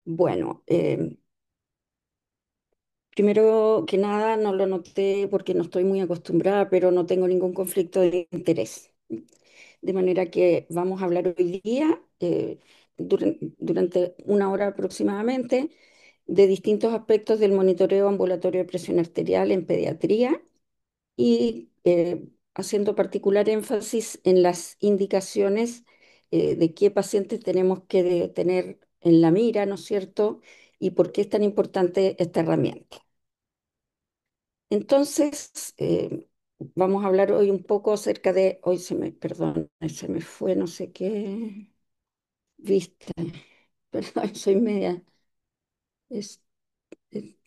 Bueno, primero que nada no lo noté porque no estoy muy acostumbrada, pero no tengo ningún conflicto de interés. De manera que vamos a hablar hoy día, durante una hora aproximadamente, de distintos aspectos del monitoreo ambulatorio de presión arterial en pediatría y haciendo particular énfasis en las indicaciones de qué pacientes tenemos que tener en la mira, ¿no es cierto? Y por qué es tan importante esta herramienta. Entonces, vamos a hablar hoy un poco acerca de, hoy perdón, se me fue no sé qué vista, perdón, soy media, es,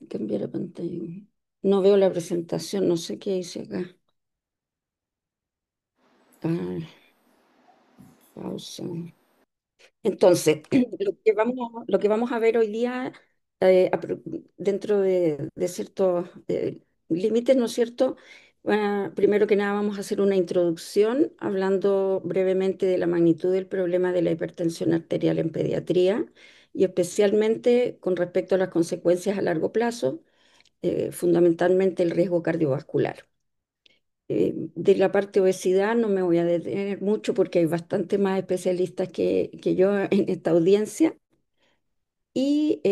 cambiar la pantalla. No veo la presentación, no sé qué hice acá. Ah, pausa. Entonces, lo que vamos a ver hoy día, dentro de ciertos límites, ¿no es cierto? Primero que nada, vamos a hacer una introducción hablando brevemente de la magnitud del problema de la hipertensión arterial en pediatría y especialmente con respecto a las consecuencias a largo plazo, fundamentalmente el riesgo cardiovascular. De la parte obesidad no me voy a detener mucho porque hay bastante más especialistas que yo en esta audiencia y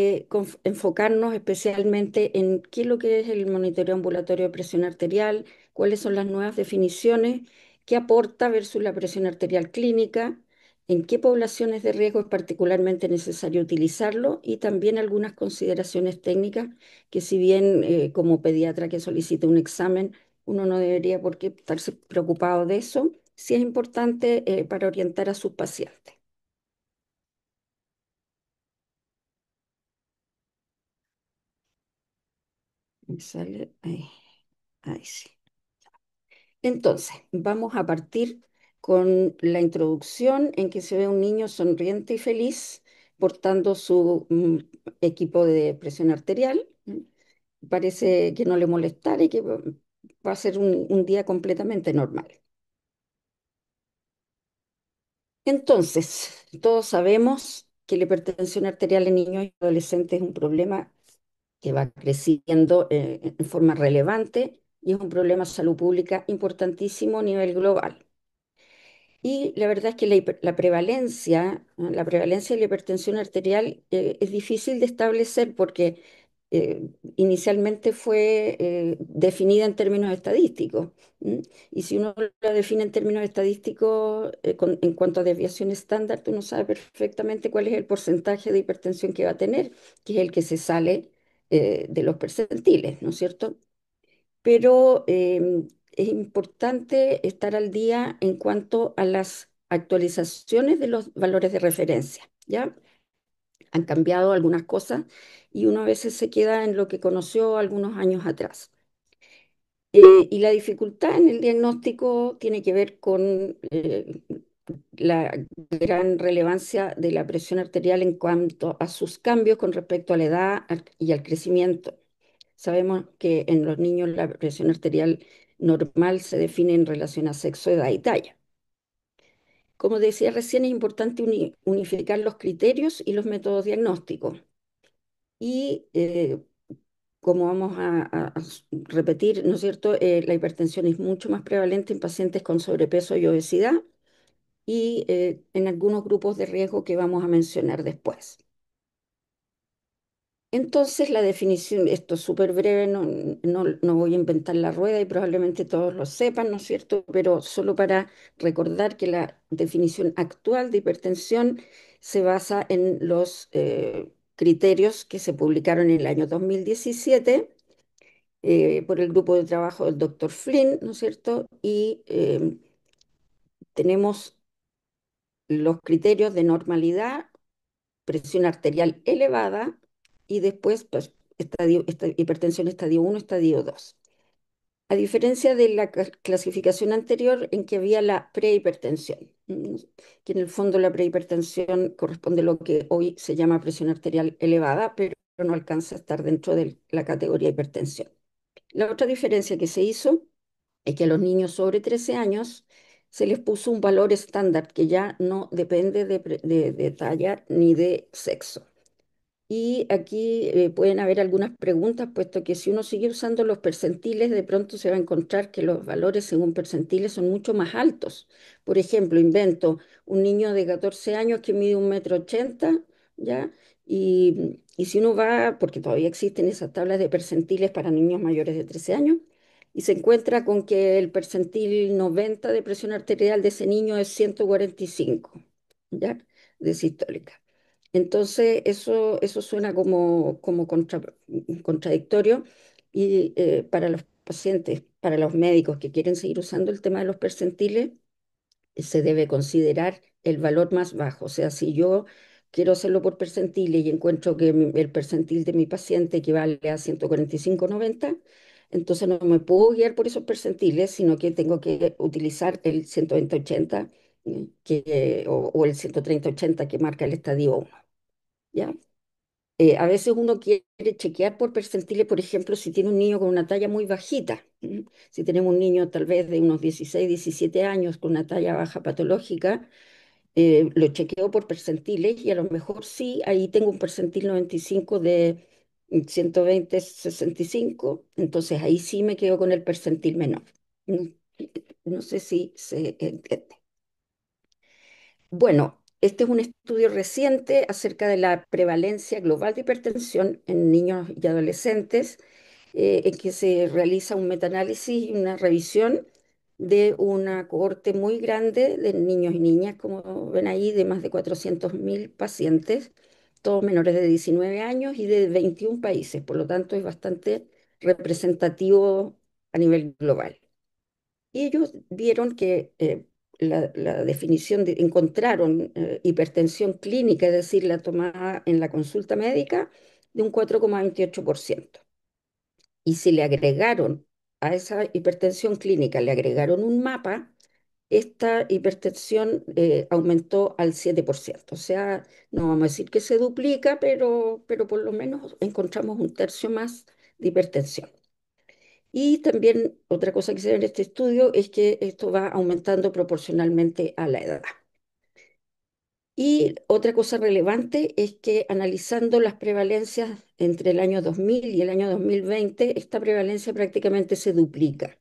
enfocarnos especialmente en qué es lo que es el monitoreo ambulatorio de presión arterial, cuáles son las nuevas definiciones, qué aporta versus la presión arterial clínica, en qué poblaciones de riesgo es particularmente necesario utilizarlo y también algunas consideraciones técnicas que si bien como pediatra que solicita un examen, uno no debería por qué estarse preocupado de eso, sí es importante para orientar a sus pacientes. Me sale ahí, ahí sí. Entonces, vamos a partir con la introducción en que se ve un niño sonriente y feliz portando su equipo de presión arterial. Parece que no le molestará y que va a ser un día completamente normal. Entonces, todos sabemos que la hipertensión arterial en niños y adolescentes es un problema que va creciendo en forma relevante y es un problema de salud pública importantísimo a nivel global. Y la verdad es que la prevalencia de la hipertensión arterial es difícil de establecer porque inicialmente fue definida en términos estadísticos. ¿M? Y si uno la define en términos estadísticos, en cuanto a desviación estándar, uno sabe perfectamente cuál es el porcentaje de hipertensión que va a tener, que es el que se sale de los percentiles, ¿no es cierto? Pero es importante estar al día en cuanto a las actualizaciones de los valores de referencia, ¿ya? Han cambiado algunas cosas y uno a veces se queda en lo que conoció algunos años atrás. Y la dificultad en el diagnóstico tiene que ver con la gran relevancia de la presión arterial en cuanto a sus cambios con respecto a la edad y al crecimiento. Sabemos que en los niños la presión arterial normal se define en relación a sexo, edad y talla. Como decía recién, es importante unificar los criterios y los métodos diagnósticos. Y como vamos a repetir, ¿no es cierto? La hipertensión es mucho más prevalente en pacientes con sobrepeso y obesidad y en algunos grupos de riesgo que vamos a mencionar después. Entonces, la definición, esto es súper breve, no voy a inventar la rueda y probablemente todos lo sepan, ¿no es cierto? Pero solo para recordar que la definición actual de hipertensión se basa en los criterios que se publicaron en el año 2017 por el grupo de trabajo del doctor Flynn, ¿no es cierto? Y tenemos los criterios de normalidad, presión arterial elevada y después pues, hipertensión estadio 1, estadio 2. A diferencia de la clasificación anterior en que había la prehipertensión, que en el fondo la prehipertensión corresponde a lo que hoy se llama presión arterial elevada, pero no alcanza a estar dentro de la categoría hipertensión. La otra diferencia que se hizo es que a los niños sobre 13 años se les puso un valor estándar que ya no depende de talla ni de sexo. Y aquí pueden haber algunas preguntas, puesto que si uno sigue usando los percentiles, de pronto se va a encontrar que los valores según percentiles son mucho más altos. Por ejemplo, invento un niño de 14 años que mide 1,80 m, ¿ya? Y si uno va, porque todavía existen esas tablas de percentiles para niños mayores de 13 años, y se encuentra con que el percentil 90 de presión arterial de ese niño es 145, ¿ya? De sistólica. Entonces, eso suena como contradictorio y para los pacientes, para los médicos que quieren seguir usando el tema de los percentiles, se debe considerar el valor más bajo. O sea, si yo quiero hacerlo por percentiles y encuentro que el percentil de mi paciente equivale a 145,90, entonces no me puedo guiar por esos percentiles, sino que tengo que utilizar el 120/80 o el 130/80 que marca el estadio 1. ¿Ya? A veces uno quiere chequear por percentiles, por ejemplo, si tiene un niño con una talla muy bajita. Si tenemos un niño tal vez de unos 16, 17 años con una talla baja patológica, lo chequeo por percentiles y a lo mejor sí, ahí tengo un percentil 95 de 120/65, entonces ahí sí me quedo con el percentil menor. No, no sé si se entiende. Bueno, este es un estudio reciente acerca de la prevalencia global de hipertensión en niños y adolescentes, en que se realiza un metaanálisis y una revisión de una cohorte muy grande de niños y niñas, como ven ahí, de más de 400.000 pacientes, todos menores de 19 años y de 21 países. Por lo tanto, es bastante representativo a nivel global. Y ellos vieron que la definición encontraron hipertensión clínica, es decir, la tomada en la consulta médica, de un 4,28%. Y si le agregaron a esa hipertensión clínica, le agregaron un mapa, esta hipertensión aumentó al 7%. O sea, no vamos a decir que se duplica, pero por lo menos encontramos un tercio más de hipertensión. Y también otra cosa que se ve en este estudio es que esto va aumentando proporcionalmente a la edad. Y otra cosa relevante es que analizando las prevalencias entre el año 2000 y el año 2020, esta prevalencia prácticamente se duplica,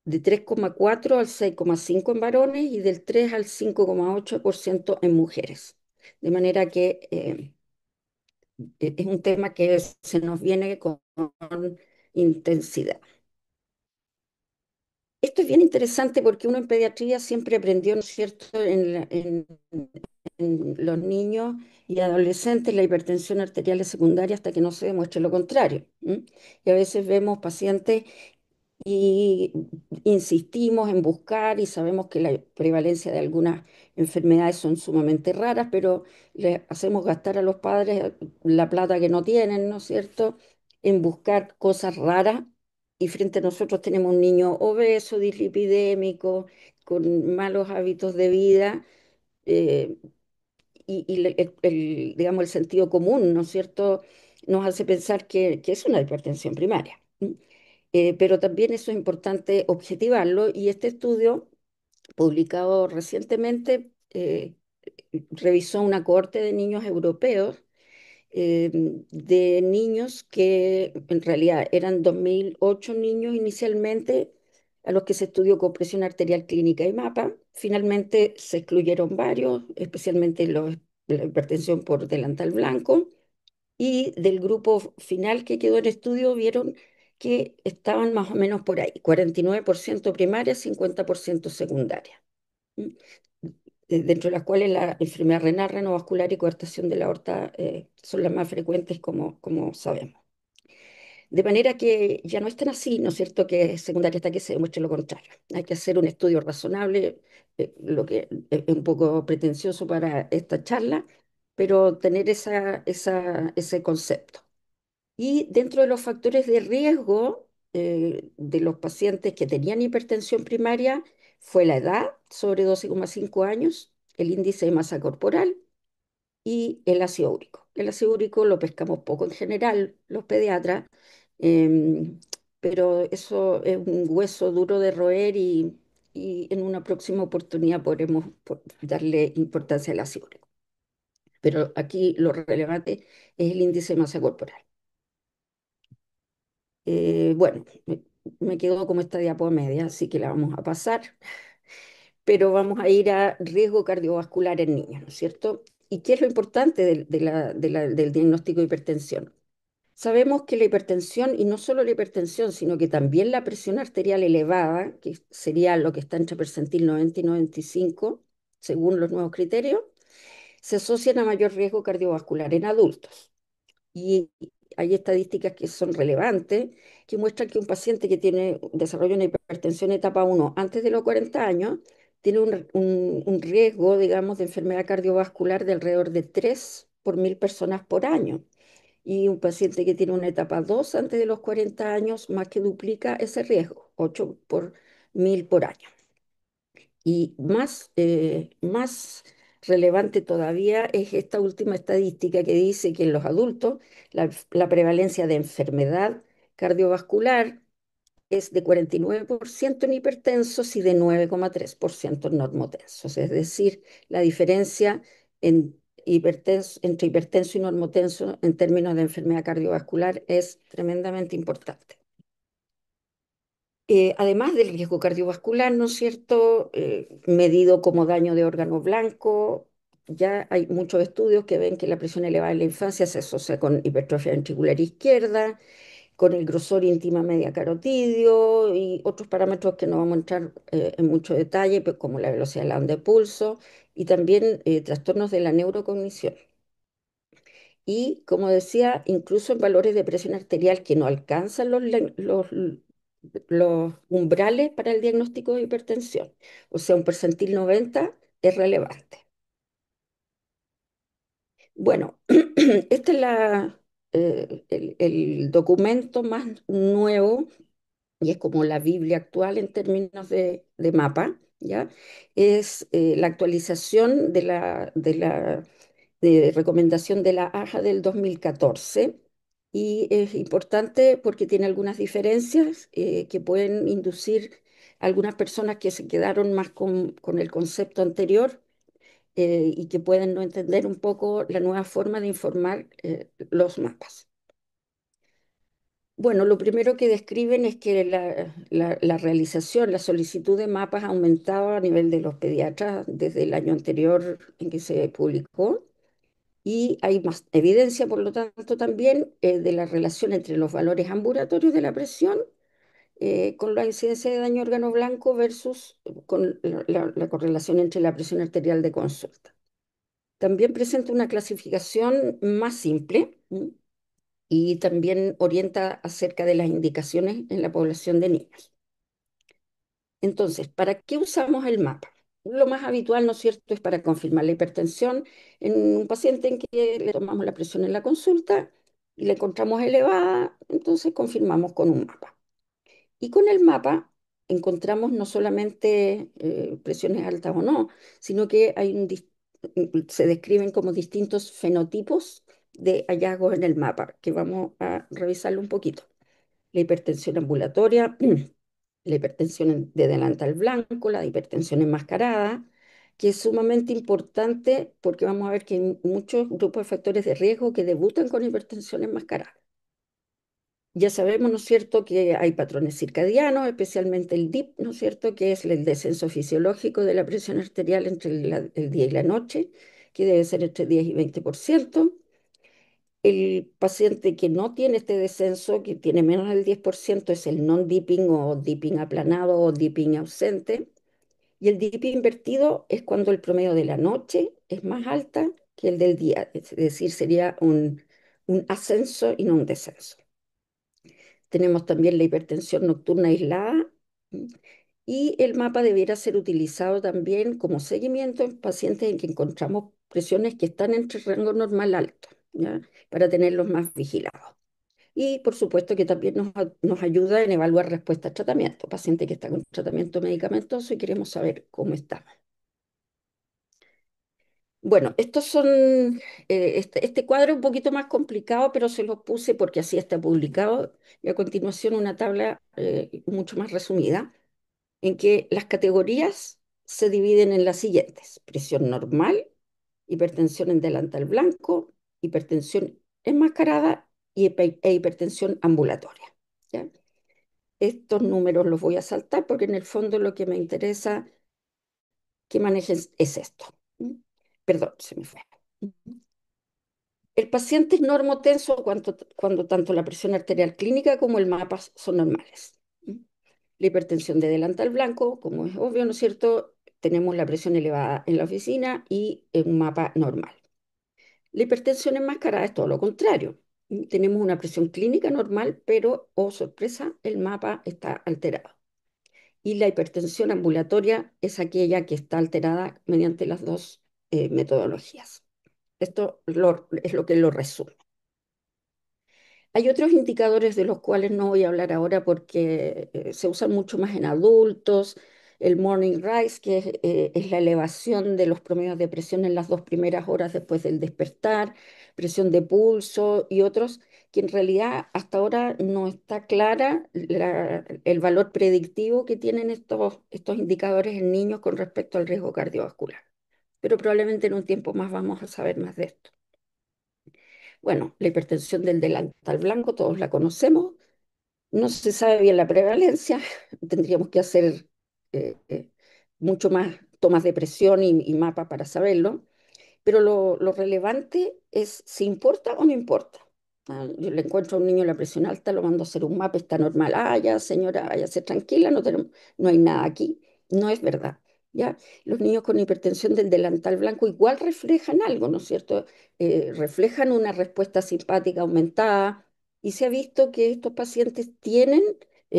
de 3,4 al 6,5 en varones y del 3 al 5,8% en mujeres. De manera que es un tema que se nos viene con intensidad. Esto es bien interesante porque uno en pediatría siempre aprendió, ¿no es cierto?, en los niños y adolescentes la hipertensión arterial secundaria hasta que no se demuestre lo contrario. ¿M? Y a veces vemos pacientes y insistimos en buscar y sabemos que la prevalencia de algunas enfermedades son sumamente raras, pero le hacemos gastar a los padres la plata que no tienen, ¿no es cierto?, en buscar cosas raras y frente a nosotros tenemos un niño obeso, dislipidémico, con malos hábitos de vida. eh, digamos, el sentido común, ¿no es cierto?, nos hace pensar que es una hipertensión primaria. Pero también eso es importante objetivarlo y este estudio, publicado recientemente, revisó una cohorte de niños europeos, de niños que en realidad eran 2.008 niños inicialmente, a los que se estudió con presión arterial clínica y mapa. Finalmente se excluyeron varios, especialmente la hipertensión por delantal blanco. Y del grupo final que quedó en estudio vieron que estaban más o menos por ahí, 49% primaria, 50% secundaria. ¿M? Dentro de las cuales la enfermedad renal, renovascular y coartación de la aorta son las más frecuentes, como sabemos. De manera que ya no es tan así, ¿no es cierto?, que es secundaria hasta que se demuestre lo contrario. Hay que hacer un estudio razonable, lo que es un poco pretencioso para esta charla, pero tener ese concepto. Y dentro de los factores de riesgo de los pacientes que tenían hipertensión primaria fue la edad, sobre 12,5 años, el índice de masa corporal y el ácido úrico. El ácido úrico lo pescamos poco en general, los pediatras, em, pero eso es un hueso duro de roer y en una próxima oportunidad podremos darle importancia al ácido úrico. pero aquí lo relevante es el índice de masa corporal. Bueno, me quedo como esta diapo a media, así que la vamos a pasar, pero vamos a ir a riesgo cardiovascular en niños, ¿no es cierto? ¿Y qué es lo importante del diagnóstico de hipertensión? Sabemos que la hipertensión, y no solo la hipertensión, sino que también la presión arterial elevada, que sería lo que está entre percentil 90 y 95, según los nuevos criterios, se asocian a mayor riesgo cardiovascular en adultos. Y hay estadísticas que son relevantes, que muestran que un paciente que tiene desarrollo una hipertensión etapa 1 antes de los 40 años tiene un riesgo, digamos, de enfermedad cardiovascular de alrededor de 3 por 1000 personas por año. Y un paciente que tiene una etapa 2 antes de los 40 años más que duplica ese riesgo, 8 por 1000 por año. Y más relevante todavía es esta última estadística que dice que en los adultos la prevalencia de enfermedad cardiovascular es de 49% en hipertensos y de 9,3% en normotensos. Es decir, la diferencia en entre hipertenso y normotenso en términos de enfermedad cardiovascular es tremendamente importante. Además del riesgo cardiovascular, ¿no es cierto? Medido como daño de órgano blanco, ya hay muchos estudios que ven que la presión elevada en la infancia se asocia con hipertrofia ventricular izquierda, con el grosor íntima media carotidio y otros parámetros que no vamos a entrar en mucho detalle, pues, como la velocidad de la onda de pulso y también trastornos de la neurocognición. Y como decía, incluso en valores de presión arterial que no alcanzan los umbrales para el diagnóstico de hipertensión. O sea, un percentil 90 es relevante. Bueno, este es el documento más nuevo y es como la Biblia actual en términos de mapa, ¿ya? Es la actualización de recomendación de la AJA del 2014 y es importante porque tiene algunas diferencias que pueden inducir a algunas personas que se quedaron más con el concepto anterior y que pueden no entender un poco la nueva forma de informar los mapas. Bueno, lo primero que describen es que la realización, la solicitud de mapas ha aumentado a nivel de los pediatras desde el año anterior en que se publicó y hay más evidencia, por lo tanto, también de la relación entre los valores ambulatorios de la presión con la incidencia de daño órgano blanco versus con la correlación entre la presión arterial de consulta. También presenta una clasificación más simple. Y también orienta acerca de las indicaciones en la población de niños. Entonces, ¿para qué usamos el mapa? Lo más habitual, ¿no es cierto?, es para confirmar la hipertensión en un paciente en que le tomamos la presión en la consulta y la encontramos elevada, entonces confirmamos con un mapa. Y con el mapa encontramos no solamente presiones altas o no, sino que se describen como distintos fenotipos de hallazgos en el mapa, que vamos a revisarlo un poquito. La hipertensión ambulatoria, la hipertensión de delantal blanco, la hipertensión enmascarada, que es sumamente importante porque vamos a ver que hay muchos grupos de factores de riesgo que debutan con hipertensión enmascarada. Ya sabemos, ¿no es cierto?, que hay patrones circadianos, especialmente el DIP, ¿no es cierto?, que es el descenso fisiológico de la presión arterial entre el día y la noche, que debe ser entre 10 y 20%. El paciente que no tiene este descenso, que tiene menos del 10%, es el non-dipping o dipping aplanado o dipping ausente. Y el dipping invertido es cuando el promedio de la noche es más alta que el del día, es decir, sería un ascenso y no un descenso. Tenemos también la hipertensión nocturna aislada y el mapa debiera ser utilizado también como seguimiento en pacientes en que encontramos presiones que están entre rango normal alto, ¿ya? Para tenerlos más vigilados. Y por supuesto que también nos ayuda en evaluar respuesta al tratamiento. Paciente que está con tratamiento medicamentoso y queremos saber cómo está. Bueno, estos son, este cuadro es un poquito más complicado, pero se lo puse porque así está publicado. Y a continuación una tabla mucho más resumida, en que las categorías se dividen en las siguientes: presión normal, hipertensión en delantal blanco, hipertensión enmascarada e hipertensión ambulatoria. ¿Ya? Estos números los voy a saltar porque en el fondo lo que me interesa que manejes es esto. ¿Mm? Perdón, se me fue. El paciente es normotenso cuando tanto la presión arterial clínica como el mapa son normales. ¿Mm? La hipertensión de delantal blanco, como es obvio, ¿no es cierto? Tenemos la presión elevada en la oficina y un mapa normal. La hipertensión enmascarada es todo lo contrario. Tenemos una presión clínica normal, pero, oh sorpresa, el mapa está alterado. Y la hipertensión ambulatoria es aquella que está alterada mediante las dos metodologías. Es lo que lo resume. Hay otros indicadores de los cuales no voy a hablar ahora porque se usan mucho más en adultos. El morning rise, que es la elevación de los promedios de presión en las 2 primeras horas después del despertar, presión de pulso y otros, que en realidad hasta ahora no está clara el valor predictivo que tienen estos indicadores en niños con respecto al riesgo cardiovascular. Pero probablemente en un tiempo más vamos a saber más de esto. Bueno, la hipertensión del delantal blanco, todos la conocemos. No se sabe bien la prevalencia. Tendríamos que hacer mucho más tomas de presión y mapa para saberlo. Pero lo relevante es si importa o no importa. Yo le encuentro a un niño la presión alta, lo mando a hacer un mapa, está normal. Ah, ya, señora, váyase tranquila, no hay nada aquí. No es verdad. ¿Ya? Los niños con hipertensión del delantal blanco igual reflejan algo, ¿no es cierto? Reflejan una respuesta simpática aumentada y se ha visto que estos pacientes tienen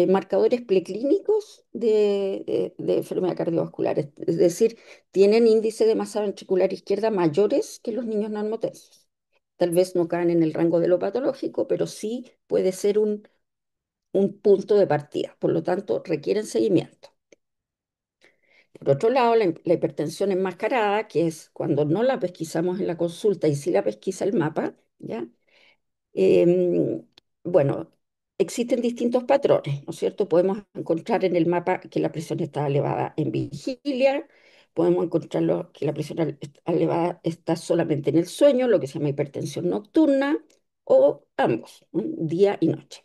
marcadores preclínicos de enfermedad cardiovascular, es decir, tienen índice de masa ventricular izquierda mayores que los niños normotensos. Tal vez no caen en el rango de lo patológico, pero sí puede ser un punto de partida. Por lo tanto, requieren seguimiento. Por otro lado, la hipertensión enmascarada, que es cuando no la pesquisamos en la consulta y sí la pesquisa el mapa, ¿ya? Em, bueno, existen distintos patrones, ¿no es cierto? Podemos encontrar en el mapa que la presión está elevada en vigilia, podemos encontrarlo que la presión elevada está solamente en el sueño, lo que se llama hipertensión nocturna, o ambos, ¿no? Día y noche.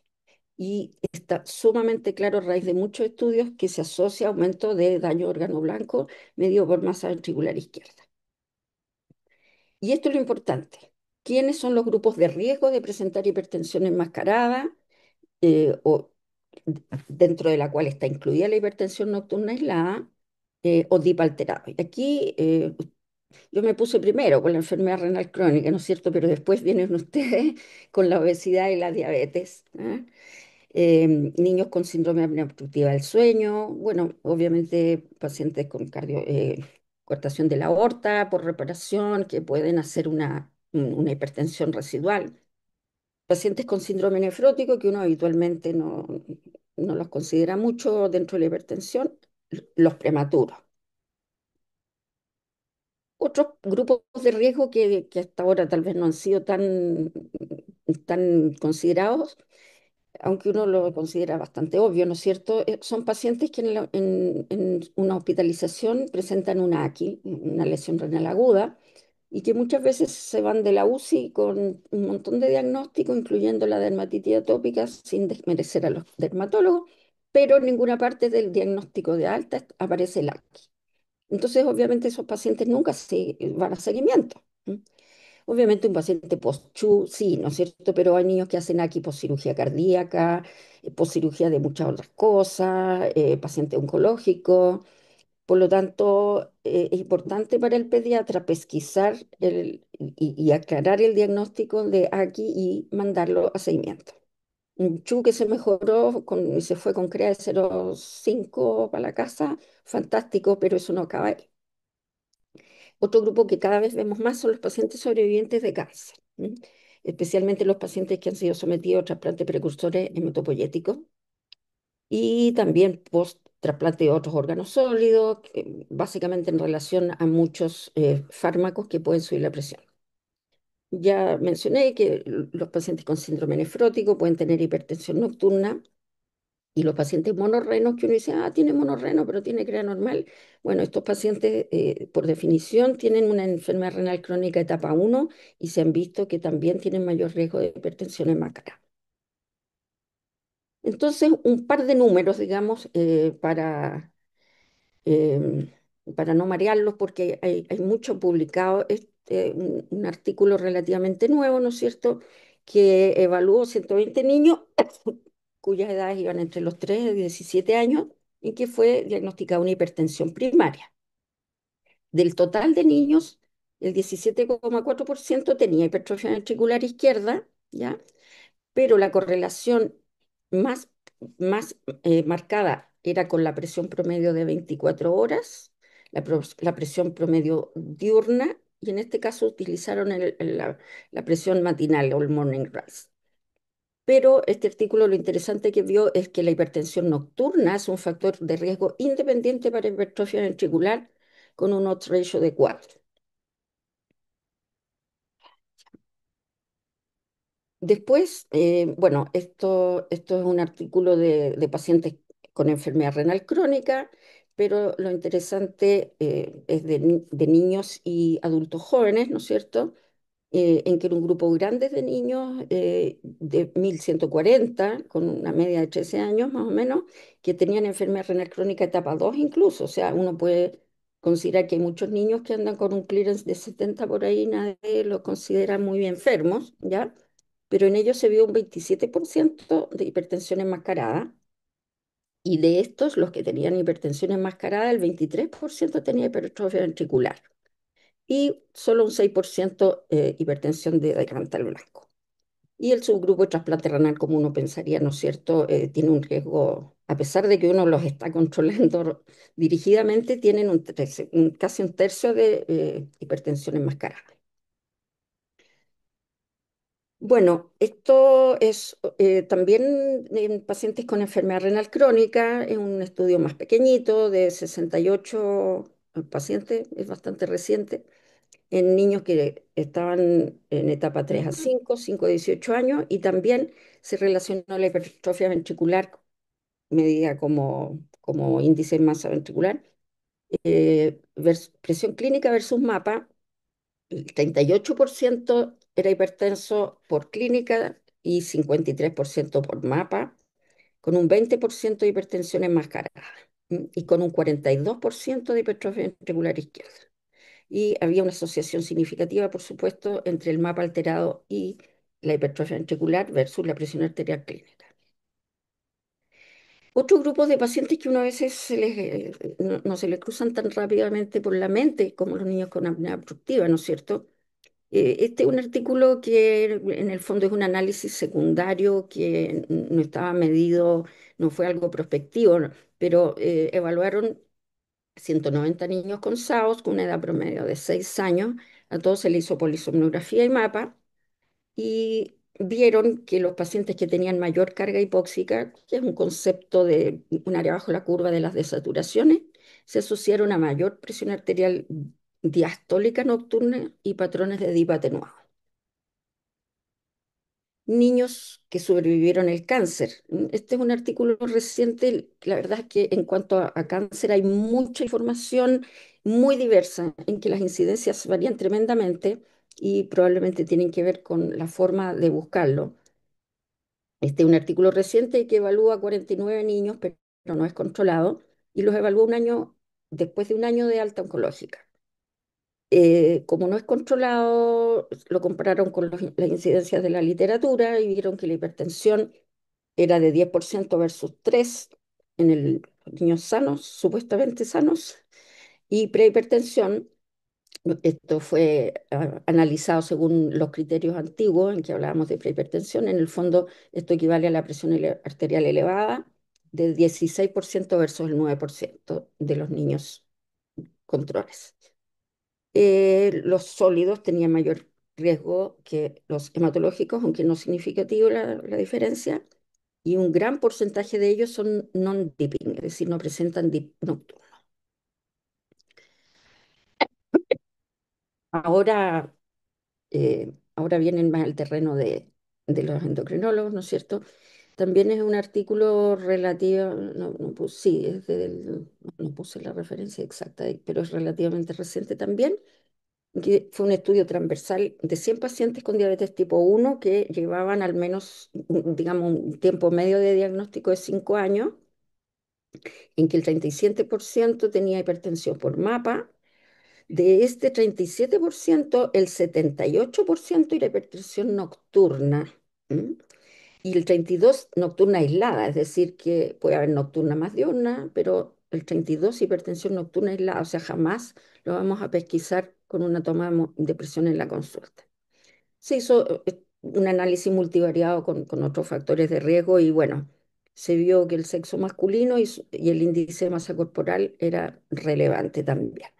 Y está sumamente claro a raíz de muchos estudios que se asocia a aumento de daño órgano blanco medido por masa ventricular izquierda. Y esto es lo importante. ¿Quiénes son los grupos de riesgo de presentar hipertensión enmascarada? O dentro de la cual está incluida la hipertensión nocturna aislada o DIP alterado. Y aquí yo me puse primero con la enfermedad renal crónica, ¿no es cierto? Pero después vienen ustedes con la obesidad y la diabetes. ¿Eh? Niños con síndrome de apnea obstructiva del sueño, bueno, obviamente pacientes con coartación de la aorta por reparación que pueden hacer una hipertensión residual. Pacientes con síndrome nefrótico, que uno habitualmente no los considera mucho dentro de la hipertensión, los prematuros. Otros grupos de riesgo que hasta ahora tal vez no han sido tan considerados, aunque uno lo considera bastante obvio, ¿no es cierto? Son pacientes que en una hospitalización presentan una AKI, una lesión renal aguda, y que muchas veces se van de la UCI con un montón de diagnósticos, incluyendo la dermatitis atópica, sin desmerecer a los dermatólogos, pero en ninguna parte del diagnóstico de alta aparece el AKI. Entonces, obviamente, esos pacientes nunca se van a seguimiento. ¿M? Obviamente un paciente post-CHU, sí, ¿no es cierto? Pero hay niños que hacen aquí poscirugía cardíaca, poscirugía de muchas otras cosas, paciente oncológico. Por lo tanto, es importante para el pediatra pesquisar y aclarar el diagnóstico de aquí y mandarlo a seguimiento. Un CHU que se mejoró y se fue con CREA de 0,5 para la casa, fantástico, pero eso no acaba ahí. Otro grupo que cada vez vemos más son los pacientes sobrevivientes de cáncer, ¿m? Especialmente los pacientes que han sido sometidos a trasplantes precursores hematopoyéticos y también post-trasplante de otros órganos sólidos, básicamente en relación a muchos fármacos que pueden subir la presión. Ya mencioné que los pacientes con síndrome nefrótico pueden tener hipertensión nocturna Y los pacientes monorrenos que uno dice, ah, tiene monorreno, pero tiene CREA normal. Bueno, estos pacientes, por definición, tienen una enfermedad renal crónica etapa uno y se han visto que también tienen mayor riesgo de hipertensión hematomática. Entonces, un par de números, digamos, em, para no marearlos, porque hay mucho publicado, un artículo relativamente nuevo, ¿no es cierto?, que evaluó 120 niños cuyas edades iban entre los 3 y 17 años, y que fue diagnosticada una hipertensión primaria. Del total de niños, el 17,4% tenía hipertrofia ventricular izquierda, ¿ya? Pero la correlación más, más marcada era con la presión promedio de 24 horas, la presión promedio diurna, y en este caso utilizaron la presión matinal o el morning rise. Pero este artículo lo interesante que vio es que la hipertensión nocturna es un factor de riesgo independiente para hipertrofia ventricular con un odds ratio de 4. Después, bueno, esto es un artículo de pacientes con enfermedad renal crónica, pero lo interesante es de niños y adultos jóvenes, ¿no es cierto? En que era un grupo grande de niños, de 1.140 con una media de 13 años más o menos, que tenían enfermedad renal crónica etapa 2 incluso. O sea, uno puede considerar que hay muchos niños que andan con un clearance de 70 por ahí, nadie los considera muy enfermos, ¿ya? Pero en ellos se vio un 27% de hipertensión enmascarada, y de estos, los que tenían hipertensión enmascarada, el 23% tenía hipertrofia ventricular y solo un 6% hipertensión de decantal blanco. Y el subgrupo de trasplante renal, como uno pensaría, ¿no es cierto?, tiene un riesgo, a pesar de que uno los está controlando dirigidamente, tienen casi un tercio de hipertensión enmascarada. Bueno, esto es también en pacientes con enfermedad renal crónica, es un estudio más pequeñito de 68 pacientes, es bastante reciente, en niños que estaban en etapa 3 a 5, 5 a 18 años, y también se relacionó la hipertrofia ventricular, medida como índice de masa ventricular, presión clínica versus mapa. El 38% era hipertenso por clínica y 53% por mapa, con un 20% de hipertensión enmascarada y con un 42% de hipertrofia ventricular izquierda. Y había una asociación significativa, por supuesto, entre el mapa alterado y la hipertrofia ventricular versus la presión arterial clínica. Otros grupos de pacientes que uno a veces no se les cruzan tan rápidamente por la mente como los niños con apnea obstructiva, ¿no es cierto? Este es un artículo que en el fondo es un análisis secundario que no estaba medido, no fue algo prospectivo, ¿no? Pero evaluaron 190 niños con SAOS con una edad promedio de 6 años. A todos se le hizo polisomnografía y mapa, y vieron que los pacientes que tenían mayor carga hipóxica, que es un concepto de un área bajo la curva de las desaturaciones, se asociaron a mayor presión arterial diastólica nocturna y patrones de DIP atenuado. Niños que sobrevivieron el cáncer. Este es un artículo reciente. La verdad es que en cuanto a cáncer hay mucha información muy diversa, en que las incidencias varían tremendamente y probablemente tienen que ver con la forma de buscarlo. Este es un artículo reciente que evalúa a 49 niños, pero no es controlado, y los evalúa un año después de un año de alta oncológica. Como no es controlado, lo compararon con las incidencias de la literatura y vieron que la hipertensión era de 10% versus 3 en los niños sanos, supuestamente sanos, y prehipertensión. Esto fue analizado según los criterios antiguos en que hablábamos de prehipertensión. En el fondo, esto equivale a la presión arterial elevada de 16% versus el 9% de los niños controles. Los sólidos tenían mayor riesgo que los hematológicos, aunque no significativo la diferencia, y un gran porcentaje de ellos son non-dipping, es decir, no presentan dip nocturno. Ahora, ahora vienen más al terreno de los endocrinólogos, ¿no es cierto? También es un artículo relativo, sí, no puse la referencia exacta, pero es relativamente reciente también, que fue un estudio transversal de 100 pacientes con diabetes tipo 1 que llevaban al menos, digamos, un tiempo medio de diagnóstico de 5 años, en que el 37% tenía hipertensión por mapa. De este 37%, el 78% era hipertensión nocturna. ¿M? Y el 32% nocturna aislada, es decir, que puede haber nocturna más diurna, pero el 32% hipertensión nocturna aislada, o sea, jamás lo vamos a pesquisar con una toma de presión en la consulta. Se hizo un análisis multivariado con otros factores de riesgo y bueno, se vio que el sexo masculino y el índice de masa corporal era relevante también.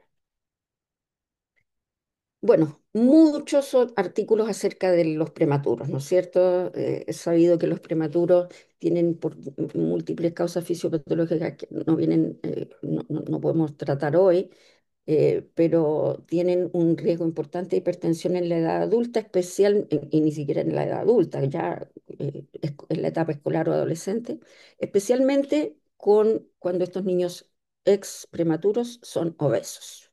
Bueno, muchos artículos acerca de los prematuros, ¿no es cierto? Es sabido que los prematuros tienen por múltiples causas fisiopatológicas que no vienen, no podemos tratar hoy, pero tienen un riesgo importante de hipertensión en la edad adulta, y ni siquiera en la edad adulta, ya en la etapa escolar o adolescente, especialmente cuando estos niños ex prematuros son obesos.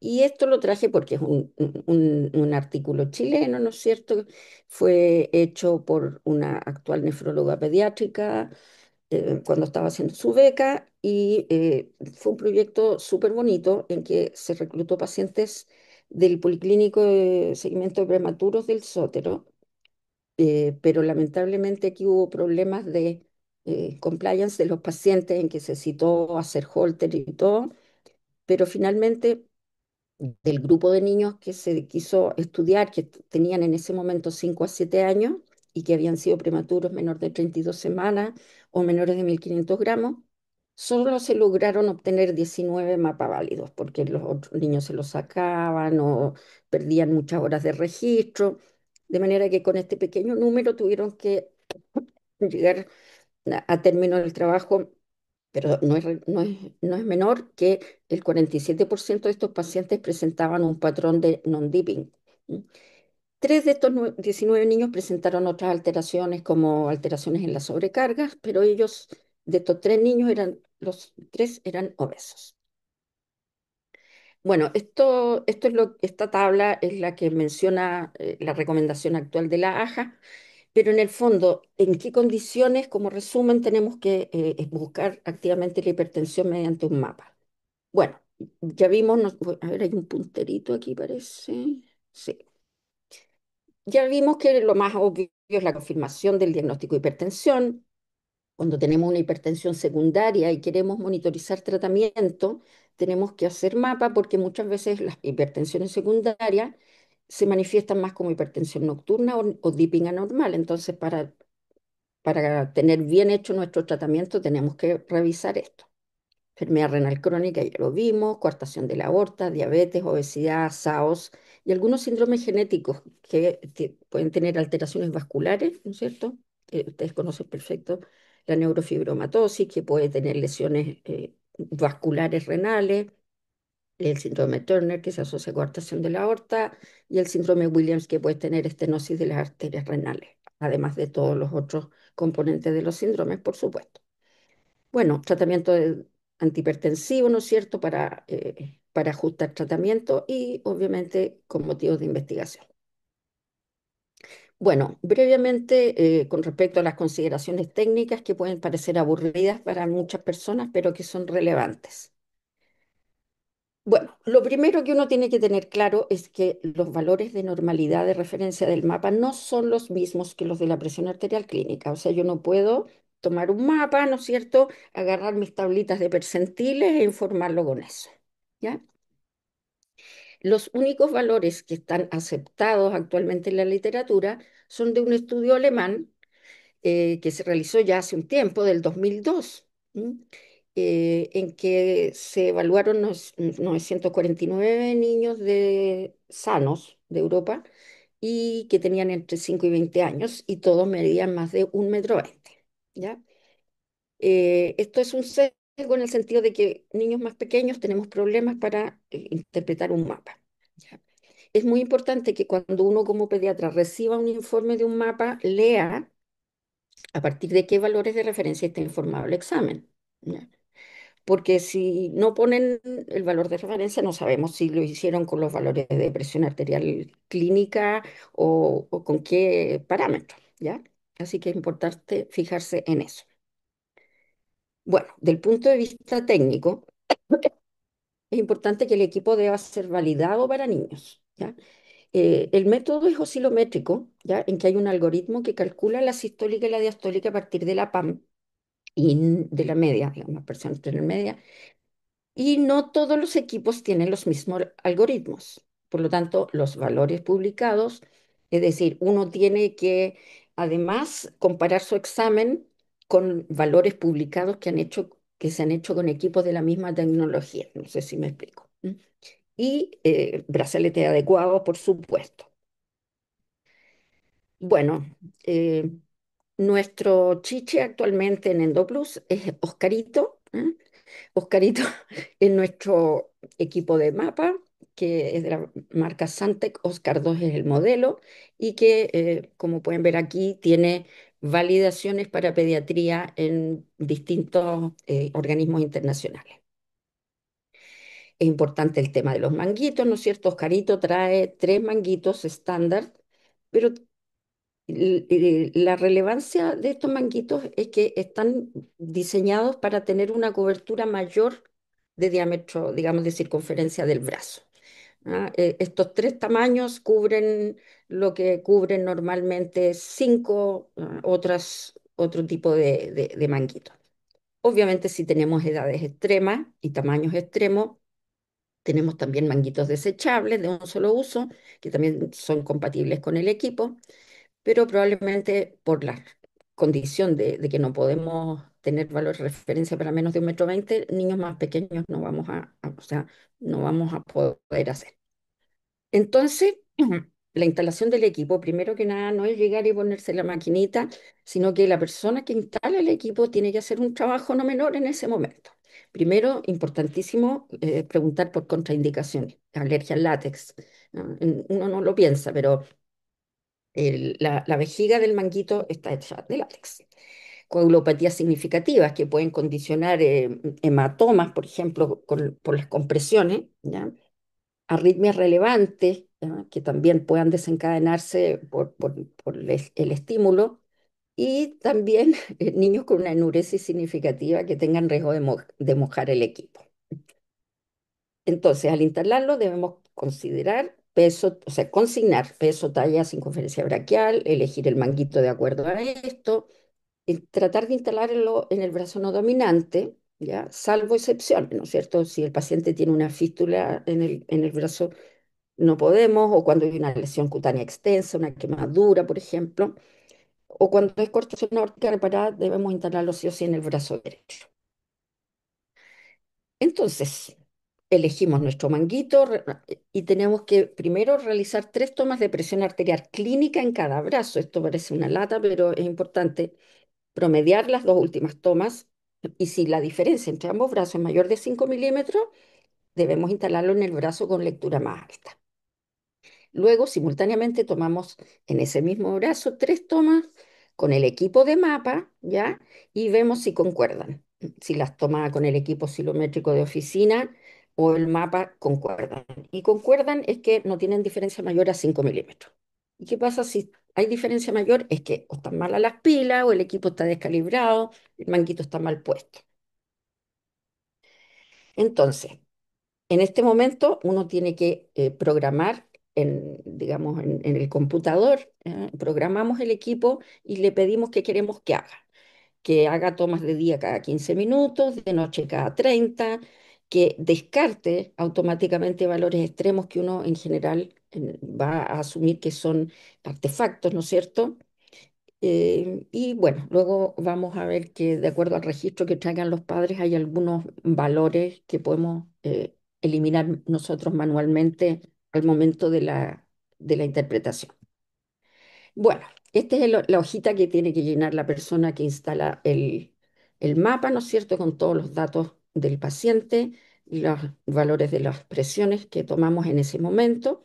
Y esto lo traje porque es un artículo chileno, ¿no es cierto? Fue hecho por una actual nefróloga pediátrica cuando estaba haciendo su beca y fue un proyecto súper bonito en que se reclutó pacientes del Policlínico de Seguimiento de Prematuros del Sótero, pero lamentablemente aquí hubo problemas de compliance de los pacientes en que se citó hacer holter y todo, pero finalmente del grupo de niños que se quiso estudiar, que tenían en ese momento 5 a 7 años y que habían sido prematuros menor de 32 semanas o menores de 1.500 gramos, solo se lograron obtener 19 mapaválidos, porque los otros niños se los sacaban o perdían muchas horas de registro, de manera que con este pequeño número tuvieron que llegar a término del trabajo, pero no es menor que el 47% de estos pacientes presentaban un patrón de non-dipping. ¿Mm? Tres de estos 19 niños presentaron otras alteraciones como alteraciones en las sobrecargas, pero de estos tres niños, los tres eran obesos. Bueno, esta tabla es la que menciona la recomendación actual de la AJA, pero en el fondo, ¿en qué condiciones, como resumen, tenemos que buscar activamente la hipertensión mediante un mapa? Bueno, ya vimos, a ver, hay un punterito aquí, parece. Sí. Ya vimos que lo más obvio es la confirmación del diagnóstico de hipertensión. Cuando tenemos una hipertensión secundaria y queremos monitorizar tratamiento, tenemos que hacer mapa porque muchas veces las hipertensiones secundarias se manifiestan más como hipertensión nocturna o dipping anormal. Entonces, para tener bien hecho nuestro tratamiento, tenemos que revisar esto. Enfermedad renal crónica, ya lo vimos, coartación de la aorta, diabetes, obesidad, SAOS y algunos síndromes genéticos que pueden tener alteraciones vasculares, ¿no es cierto? Ustedes conocen perfecto la neurofibromatosis, que puede tener lesiones vasculares renales, el síndrome Turner, que se asocia a coartación de la aorta, y el síndrome Williams, que puede tener estenosis de las arterias renales, además de todos los otros componentes de los síndromes, por supuesto. Bueno, tratamiento antihipertensivo, ¿no es cierto?, para ajustar tratamiento y obviamente con motivos de investigación. Bueno, brevemente, con respecto a las consideraciones técnicas que pueden parecer aburridas para muchas personas, pero que son relevantes. Bueno, lo primero que uno tiene que tener claro es que los valores de normalidad de referencia del mapa no son los mismos que los de la presión arterial clínica. O sea, yo no puedo tomar un mapa, ¿no es cierto?, agarrar mis tablitas de percentiles e informarlo con eso. ¿Ya? Los únicos valores que están aceptados actualmente en la literatura son de un estudio alemán que se realizó ya hace un tiempo, del 2002, ¿m? En que se evaluaron 949 niños sanos de Europa y que tenían entre 5 y 20 años y todos medían más de 1,20 m, ¿ya? Esto es un sesgo en el sentido de que niños más pequeños tenemos problemas para interpretar un mapa. ¿Ya? Es muy importante que cuando uno como pediatra reciba un informe de un mapa, lea a partir de qué valores de referencia está informado el examen. ¿Ya? Porque si no ponen el valor de referencia, no sabemos si lo hicieron con los valores de presión arterial clínica o con qué parámetro, ¿ya? Así que es importante fijarse en eso. Bueno, del punto de vista técnico, es importante que el equipo deba ser validado para niños, ¿ya? El método es oscilométrico, ¿ya? En que hay un algoritmo que calcula la sistólica y la diastólica a partir de la PAM y de la media, digamos, presión arterial media. Y no todos los equipos tienen los mismos algoritmos. Por lo tanto, los valores publicados, es decir, uno tiene que además comparar su examen con valores publicados que se han hecho con equipos de la misma tecnología. No sé si me explico. ¿Mm? Y brazalete adecuado, por supuesto. Bueno, eh, nuestro chiche actualmente en EndoPlus es Oscarito. ¿Eh? Oscarito es nuestro equipo de mapa, que es de la marca Santec. Oscar 2 es el modelo y que, como pueden ver aquí, tiene validaciones para pediatría en distintos organismos internacionales. Es importante el tema de los manguitos, ¿no es cierto? Oscarito trae 3 manguitos estándar, pero la relevancia de estos manguitos es que están diseñados para tener una cobertura mayor de diámetro, digamos, de circunferencia del brazo. ¿Ah? Estos 3 tamaños cubren lo que cubren normalmente 5 otro tipo de manguitos. Obviamente, si tenemos edades extremas y tamaños extremos, tenemos también manguitos desechables de un solo uso, que también son compatibles con el equipo, pero probablemente por la condición de que no podemos tener valor de referencia para menos de 1,20 m, niños más pequeños no vamos o sea, no vamos a poder hacer. Entonces, la instalación del equipo, primero que nada, no es llegar y ponerse la maquinita, sino que la persona que instala el equipo tiene que hacer un trabajo no menor en ese momento. Primero, importantísimo, preguntar por contraindicaciones, alergia al látex. ¿No? Uno no lo piensa, pero la vejiga del manguito está hecha de látex. Coagulopatías significativas que pueden condicionar hematomas, por ejemplo, por las compresiones, ¿ya? Arritmias relevantes, ¿ya? Que también puedan desencadenarse por el estímulo, y también niños con una enuresis significativa que tengan riesgo de mojar el equipo. Entonces, al instalarlo debemos considerar peso, o sea, consignar peso, talla, circunferencia braquial, elegir el manguito de acuerdo a esto, y tratar de instalarlo en el brazo no dominante, ¿ya? Salvo excepciones, ¿no es cierto? Si el paciente tiene una fístula en el brazo, no podemos, o cuando hay una lesión cutánea extensa, una quemadura, por ejemplo, o cuando es cortisona aórtica reparada, debemos instalarlo sí o sí en el brazo derecho. Entonces, elegimos nuestro manguito y tenemos que primero realizar 3 tomas de presión arterial clínica en cada brazo. Esto parece una lata, pero es importante promediar las 2 últimas tomas, y si la diferencia entre ambos brazos es mayor de 5 milímetros, debemos instalarlo en el brazo con lectura más alta. Luego, simultáneamente, tomamos en ese mismo brazo 3 tomas con el equipo de mapa, ¿ya? Y vemos si concuerdan, si las tomas con el equipo oscilométrico de oficina o el mapa concuerdan. Y concuerdan es que no tienen diferencia mayor a 5 milímetros. ¿Y qué pasa si hay diferencia mayor? Es que o están malas las pilas, o el equipo está descalibrado, el manguito está mal puesto. Entonces, en este momento uno tiene que programar digamos, en el computador, programamos el equipo y le pedimos qué queremos que haga tomas de día cada 15 minutos, de noche cada 30, que descarte automáticamente valores extremos que uno en general va a asumir que son artefactos, ¿no es cierto? Y bueno, luego vamos a ver que de acuerdo al registro que traigan los padres hay algunos valores que podemos eliminar nosotros manualmente al momento de la interpretación. Bueno, esta es la hojita que tiene que llenar la persona que instala el mapa, ¿no es cierto? Con todos los datos del paciente y los valores de las presiones que tomamos en ese momento.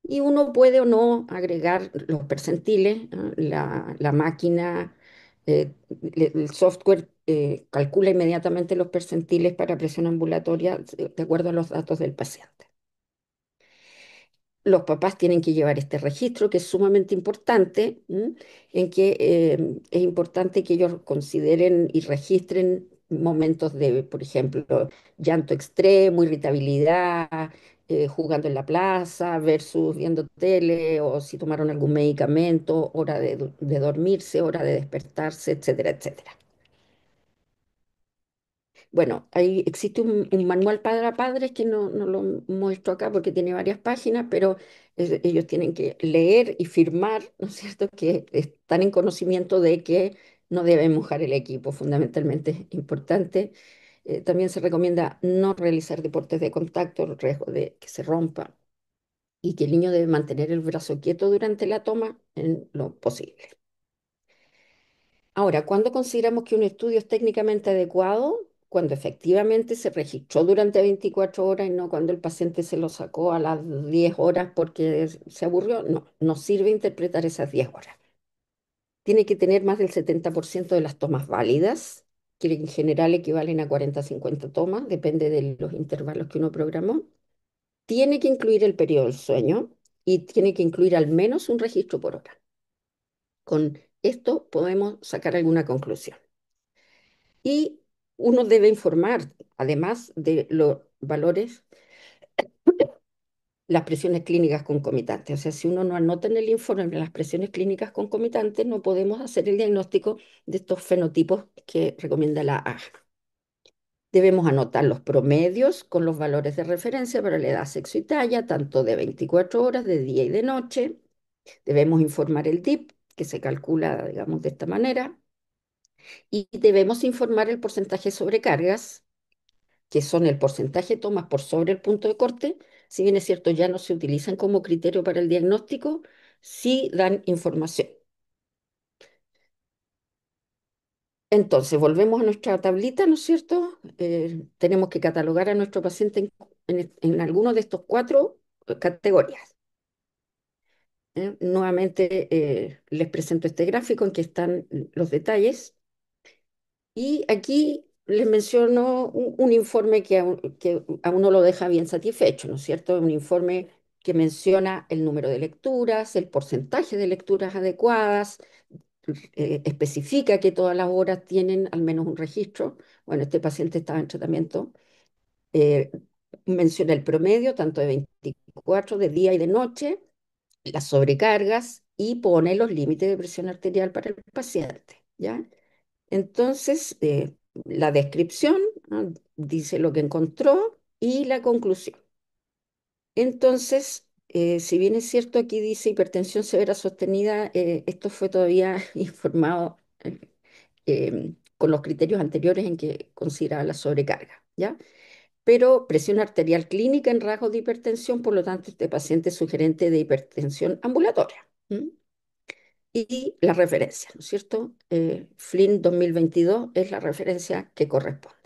Y uno puede o no agregar los percentiles, ¿no? La máquina El software calcula inmediatamente los percentiles para presión ambulatoria de acuerdo a los datos del paciente. Los papás tienen que llevar este registro, que es sumamente importante, ¿m? En que es importante que ellos consideren y registren momentos de, por ejemplo, llanto extremo, irritabilidad, jugando en la plaza, versus viendo tele, o si tomaron algún medicamento, hora de dormirse, hora de despertarse, etcétera, etcétera. Bueno, ahí existe un manual para padres que no lo muestro acá porque tiene varias páginas, pero ellos tienen que leer y firmar, ¿no es cierto?, que están en conocimiento de que no deben mojar el equipo, fundamentalmente es importante. También se recomienda no realizar deportes de contacto, el riesgo de que se rompa, y que el niño debe mantener el brazo quieto durante la toma en lo posible. Ahora, ¿cuándo consideramos que un estudio es técnicamente adecuado? Cuando efectivamente se registró durante 24 horas y no cuando el paciente se lo sacó a las 10 horas porque se aburrió. No, no sirve interpretar esas 10 horas. Tiene que tener más del 70% de las tomas válidas, que en general equivalen a 40 a 50 tomas, depende de los intervalos que uno programó. Tiene que incluir el periodo del sueño y tiene que incluir al menos un registro por hora. Con esto podemos sacar alguna conclusión. Y uno debe informar, además de los valores, las presiones clínicas concomitantes. O sea, si uno no anota en el informe las presiones clínicas concomitantes, no podemos hacer el diagnóstico de estos fenotipos que recomienda la AHA. Debemos anotar los promedios con los valores de referencia para la edad, sexo y talla, tanto de 24 horas, de día y de noche. Debemos informar el DIP, que se calcula, digamos, de esta manera. Y debemos informar el porcentaje de sobrecargas, que son el porcentaje de tomas por sobre el punto de corte. Si bien es cierto, ya no se utilizan como criterio para el diagnóstico, sí dan información. Entonces, volvemos a nuestra tablita, ¿no es cierto? Tenemos que catalogar a nuestro paciente en alguno de estos cuatro categorías. Nuevamente, les presento este gráfico en que están los detalles. Y aquí les menciono un informe que a uno lo deja bien satisfecho, ¿no es cierto? Un informe que menciona el número de lecturas, el porcentaje de lecturas adecuadas, especifica que todas las horas tienen al menos un registro. Bueno, este paciente estaba en tratamiento. eh, Menciona el promedio, tanto de 24 de día y de noche, las sobrecargas y pone los límites de presión arterial para el paciente, ¿ya? Entonces, la descripción, ¿no?, dice lo que encontró y la conclusión. Entonces, si bien es cierto, aquí dice hipertensión severa sostenida, esto fue todavía informado con los criterios anteriores en que consideraba la sobrecarga, ¿ya? Pero presión arterial clínica en rasgos de hipertensión, por lo tanto, este paciente es sugerente de hipertensión ambulatoria. ¿M? Y la referencia, ¿no es cierto? Flynn 2022 es la referencia que corresponde.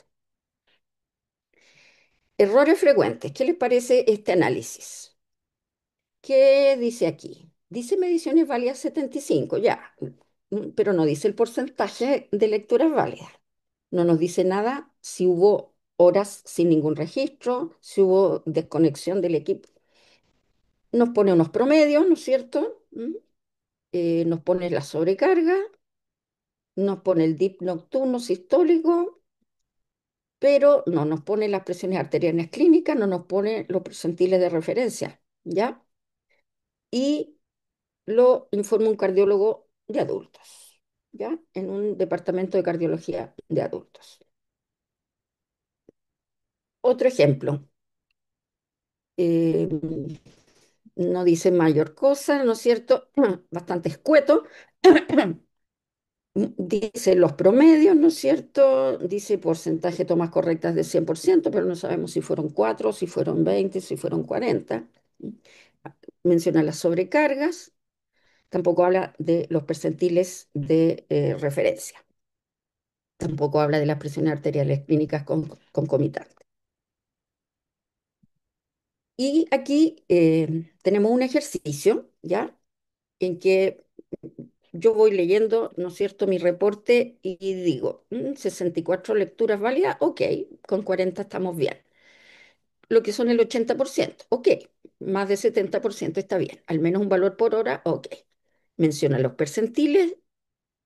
Errores frecuentes. ¿Qué les parece este análisis? ¿Qué dice aquí? Dice mediciones válidas 75, ya, pero no dice el porcentaje de lecturas válidas. No nos dice nada si hubo horas sin ningún registro, si hubo desconexión del equipo. Nos pone unos promedios, ¿no es cierto? Nos pone la sobrecarga, nos pone el DIP nocturno sistólico, pero no nos pone las presiones arteriales clínicas, no nos pone los percentiles de referencia, ¿ya? Y lo informa un cardiólogo de adultos, ¿ya? En un departamento de cardiología de adultos. Otro ejemplo, eh, no dice mayor cosa, ¿no es cierto? Bastante escueto. Dice los promedios, ¿no es cierto? Dice porcentaje de tomas correctas de 100%, pero no sabemos si fueron 4, si fueron 20, si fueron 40. Menciona las sobrecargas, tampoco habla de los percentiles de referencia, tampoco habla de las presiones arteriales clínicas concomitantes. Y aquí tenemos un ejercicio, ¿ya? En que yo voy leyendo, ¿no es cierto?, mi reporte y digo, 64 lecturas válidas, ok, con 40 estamos bien. Lo que son el 80%, ok, más de 70% está bien, al menos un valor por hora, ok. Menciona los percentiles,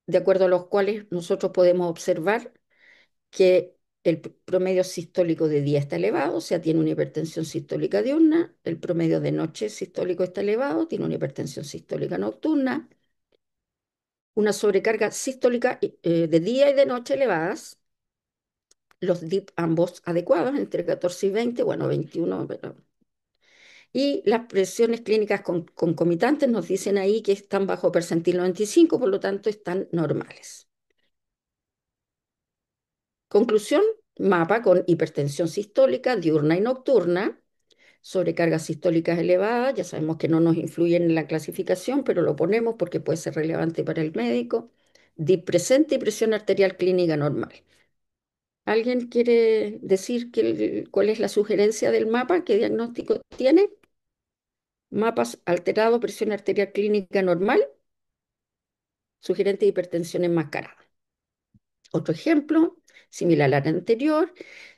de acuerdo a los cuales nosotros podemos observar que el promedio sistólico de día está elevado, o sea, tiene una hipertensión sistólica diurna, el promedio de noche sistólico está elevado, tiene una hipertensión sistólica nocturna, una sobrecarga sistólica de día y de noche elevadas, los DIP ambos adecuados, entre 14 y 20, bueno, 21, pero... Y las presiones clínicas concomitantes nos dicen ahí que están bajo percentil 95, por lo tanto están normales. Conclusión, mapa con hipertensión sistólica diurna y nocturna, sobrecargas sistólicas elevadas, ya sabemos que no nos influyen en la clasificación, pero lo ponemos porque puede ser relevante para el médico, DIP presente y presión arterial clínica normal. ¿Alguien quiere decir cuál es la sugerencia del mapa? ¿Qué diagnóstico tiene? Mapas alterado, presión arterial clínica normal, sugerente de hipertensión enmascarada. Otro ejemplo, similar al anterior,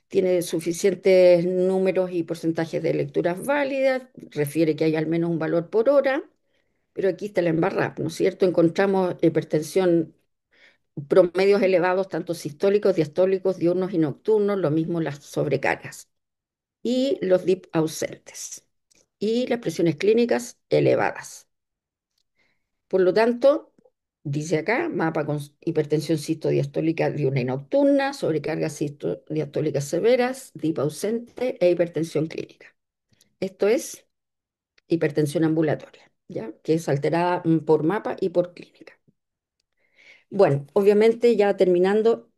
tiene suficientes números y porcentajes de lecturas válidas, refiere que hay al menos un valor por hora, pero aquí está la embarrada, ¿no es cierto? Encontramos hipertensión, promedios elevados, tanto sistólicos, diastólicos, diurnos y nocturnos, lo mismo las sobrecargas, y los DIP ausentes, y las presiones clínicas elevadas. Por lo tanto, dice acá, mapa con hipertensión sistodiastólica diurna y nocturna, sobrecargas sistodiastólicas severas, DIP ausente e hipertensión clínica. Esto es hipertensión ambulatoria, ¿ya? Que es alterada por mapa y por clínica. Bueno, obviamente ya terminando,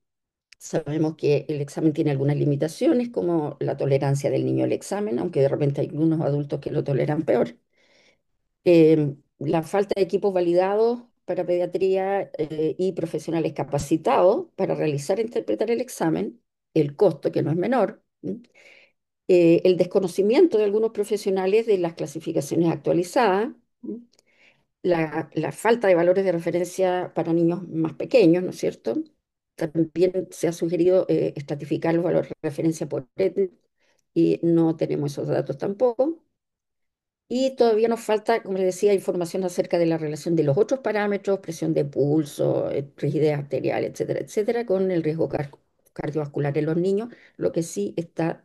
sabemos que el examen tiene algunas limitaciones, como la tolerancia del niño al examen, aunque de repente hay algunos adultos que lo toleran peor. La falta de equipos validados para pediatría y profesionales capacitados para realizar e interpretar el examen, el costo, que no es menor, el desconocimiento de algunos profesionales de las clasificaciones actualizadas, la falta de valores de referencia para niños más pequeños, ¿no es cierto? También se ha sugerido estratificar los valores de referencia por etnia y no tenemos esos datos tampoco. Y todavía nos falta, como les decía, información acerca de la relación de los otros parámetros, presión de pulso, rigidez arterial, etcétera, etcétera, con el riesgo cardiovascular en los niños, lo que sí está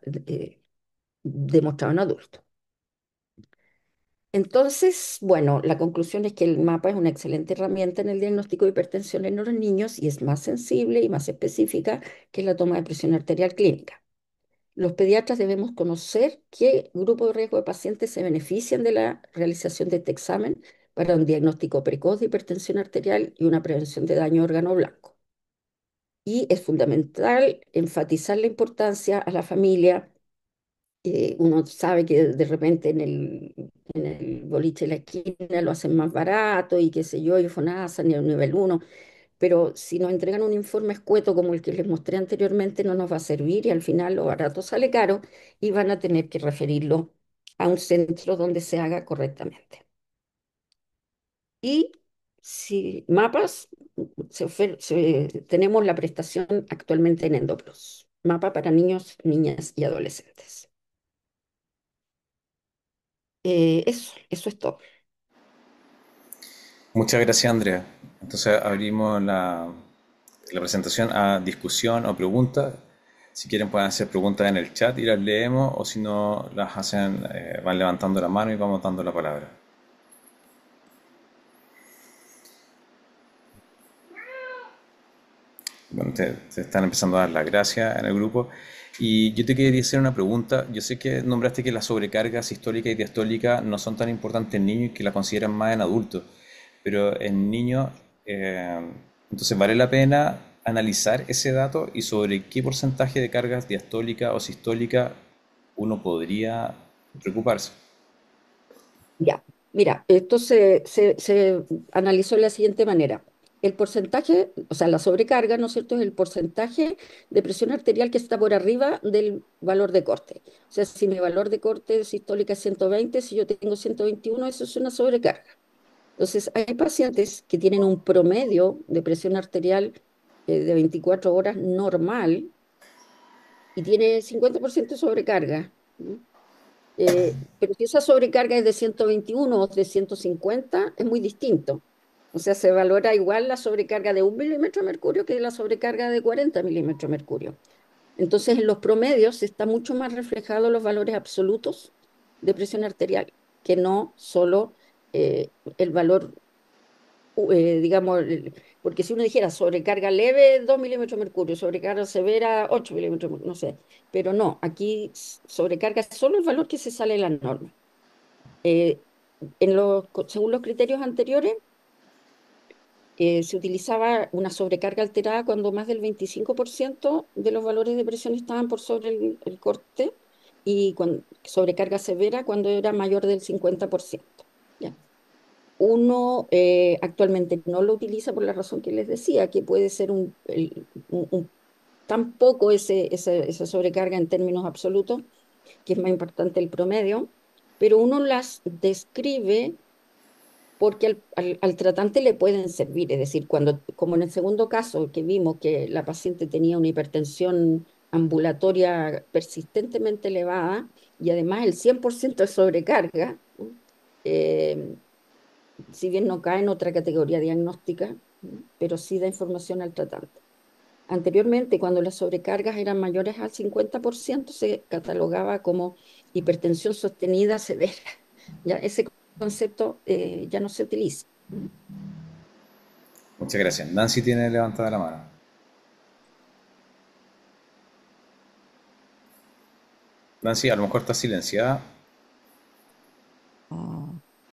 demostrado en adultos. Entonces, bueno, la conclusión es que el mapa es una excelente herramienta en el diagnóstico de hipertensión en los niños y es más sensible y más específica que la toma de presión arterial clínica. Los pediatras debemos conocer qué grupo de riesgo de pacientes se benefician de la realización de este examen para un diagnóstico precoz de hipertensión arterial y una prevención de daño a órgano blanco. Y es fundamental enfatizar la importancia a la familia. Uno sabe que de repente en el boliche de la esquina lo hacen más barato y qué sé yo, y FONASA, ni el nivel uno, pero si nos entregan un informe escueto como el que les mostré anteriormente, no nos va a servir y al final lo barato sale caro y van a tener que referirlo a un centro donde se haga correctamente. Y si mapas, tenemos la prestación actualmente en EndoPlus, mapa para niños, niñas y adolescentes. Eso es todo. Muchas gracias, Andrea. Entonces abrimos la presentación a discusión o preguntas. Si quieren pueden hacer preguntas en el chat y las leemos, o si no las hacen, van levantando la mano y vamos dando la palabra. Bueno, te están empezando a dar las gracias en el grupo. Y yo te quería hacer una pregunta. Yo sé que nombraste que la sobrecarga sistólica y diastólica no son tan importantes en niños y que la consideran más en adultos. Pero en niños, eh, entonces vale la pena analizar ese dato y sobre qué porcentaje de cargas diastólica o sistólica uno podría preocuparse. Ya, mira, esto se analizó de la siguiente manera. El porcentaje, o sea, la sobrecarga, ¿no es cierto?, es el porcentaje de presión arterial que está por arriba del valor de corte. O sea, si mi valor de corte sistólica es 120, si yo tengo 121, eso es una sobrecarga. Entonces, hay pacientes que tienen un promedio de presión arterial de 24 horas normal y tiene 50% de sobrecarga. ¿No? Pero si esa sobrecarga es de 121 o de 150 es muy distinto. O sea, se valora igual la sobrecarga de 1 milímetro de mercurio que la sobrecarga de 40 milímetros de mercurio. Entonces, en los promedios está mucho más reflejado los valores absolutos de presión arterial, que no solo el valor, digamos, porque si uno dijera sobrecarga leve 2 milímetros de mercurio, sobrecarga severa 8 milímetros, no sé, pero no, aquí sobrecarga es solo el valor que se sale de la norma. Eh, según los criterios anteriores, se utilizaba una sobrecarga alterada cuando más del 25% de los valores de presión estaban por sobre el corte y sobrecarga severa cuando era mayor del 50%. ¿Ya? Uno actualmente no lo utiliza por la razón que les decía, que puede ser tan poco esa sobrecarga en términos absolutos, que es más importante el promedio, pero uno las describe porque al tratante le pueden servir, es decir, como en el segundo caso que vimos que la paciente tenía una hipertensión ambulatoria persistentemente elevada y además el 100% de sobrecarga, ¿no? Eh, si bien no cae en otra categoría diagnóstica, ¿no? Pero sí da información al tratante. Anteriormente, cuando las sobrecargas eran mayores al 50%, se catalogaba como hipertensión sostenida severa. Ya ese concepto ya no se utiliza. Muchas gracias. Nancy tiene levantada la mano. Nancy, a lo mejor está silenciada.